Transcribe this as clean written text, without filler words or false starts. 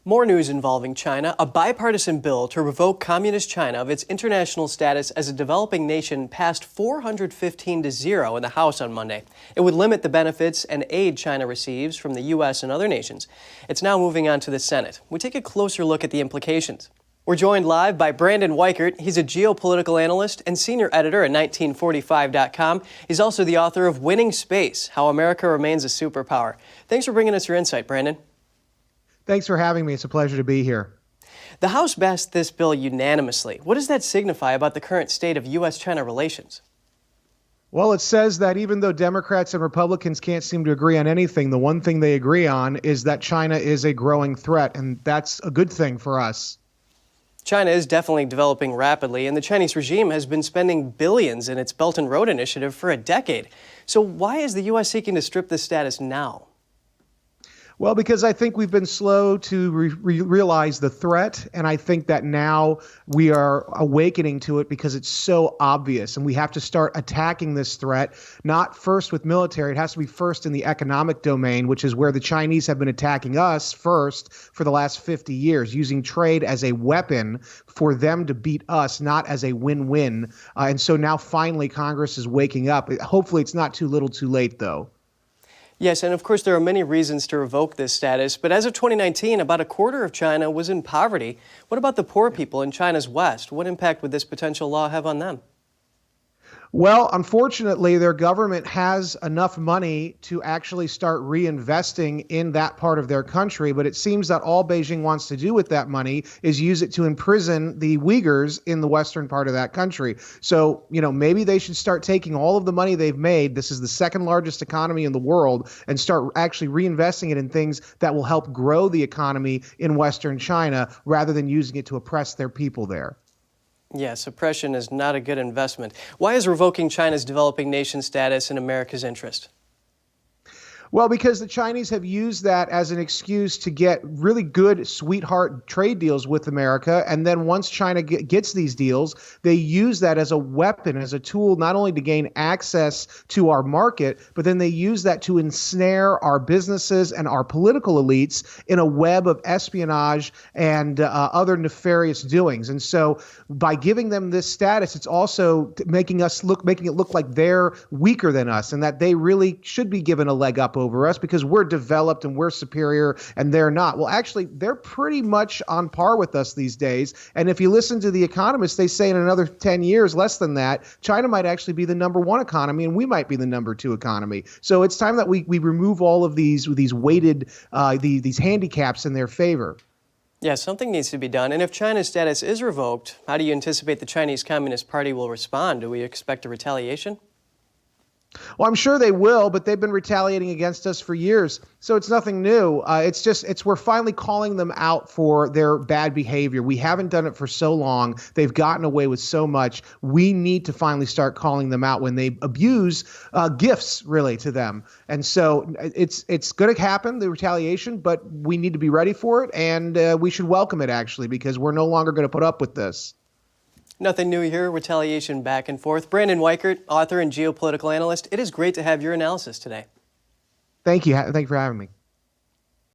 More news involving China. A bipartisan bill to revoke Communist China of its international status as a developing nation passed 415-0 in the House on Monday. It would limit the benefits and aid China receives from the U.S. and other nations. It's now moving on to the Senate. We take a closer look at the implications. We're joined live by Brandon Weichert. He's a geopolitical analyst and senior editor at 1945.com. He's also the author of Winning Space: How America Remains a Superpower. Thanks for bringing us your insight, Brandon. Thanks for having me. It's a pleasure to be here. The House passed this bill unanimously. What does that signify about the current state of U.S.-China relations? Well, it says that even though Democrats and Republicans can't seem to agree on anything, the one thing they agree on is that China is a growing threat, and that's a good thing for us. China is definitely developing rapidly, and the Chinese regime has been spending billions in its Belt and Road Initiative for a decade. So why is the U.S. seeking to strip this status now? Well, because I think we've been slow to realize the threat, and I think that now we are awakening to it because it's so obvious, and we have to start attacking this threat, not first with military. It has to be first in the economic domain, which is where the Chinese have been attacking us first for the last 50 years, using trade as a weapon for them to beat us, not as a win-win. And so now finally Congress is waking up. Hopefully it's not too little too late, though. Yes, and of course there are many reasons to revoke this status, but as of 2019, about a quarter of China was in poverty. What about the poor people in China's West? What impact would this potential law have on them? Well, unfortunately, their government has enough money to actually start reinvesting in that part of their country. But it seems that all Beijing wants to do with that money is use it to imprison the Uyghurs in the western part of that country. So, maybe they should start taking all of the money they've made. This is the second largest economy in the world, and start actually reinvesting it in things that will help grow the economy in Western China rather than using it to oppress their people there. Yeah, suppression is not a good investment. Why is revoking China's developing nation status in America's interest? Well, because the Chinese have used that as an excuse to get really good sweetheart trade deals with America. And then once China gets these deals, they use that as a weapon, as a tool, not only to gain access to our market, but then they use that to ensnare our businesses and our political elites in a web of espionage and other nefarious doings. And so by giving them this status, it's also making it look like they're weaker than us and that they really should be given a leg up over us because we're developed and we're superior and they're not. Well, actually, they're pretty much on par with us these days. And if you listen to the economists, they say in another 10 years, less than that, China might actually be the #1 economy and we might be the #2 economy. So it's time that we remove all of these weighted, these handicaps in their favor. Yeah, something needs to be done. And if China's status is revoked, how do you anticipate the Chinese Communist Party will respond? Do we expect a retaliation? Well, I'm sure they will, but they've been retaliating against us for years. So it's nothing new. We're finally calling them out for their bad behavior. We haven't done it for so long. They've gotten away with so much. We need to finally start calling them out when they abuse gifts, really, to them. And so it's going to happen, the retaliation, but we need to be ready for it. And we should welcome it, actually, because we're no longer going to put up with this. Nothing new here, retaliation back and forth. Brandon Weichert, author and geopolitical analyst, it is great to have your analysis today. Thank you. Thank you for having me.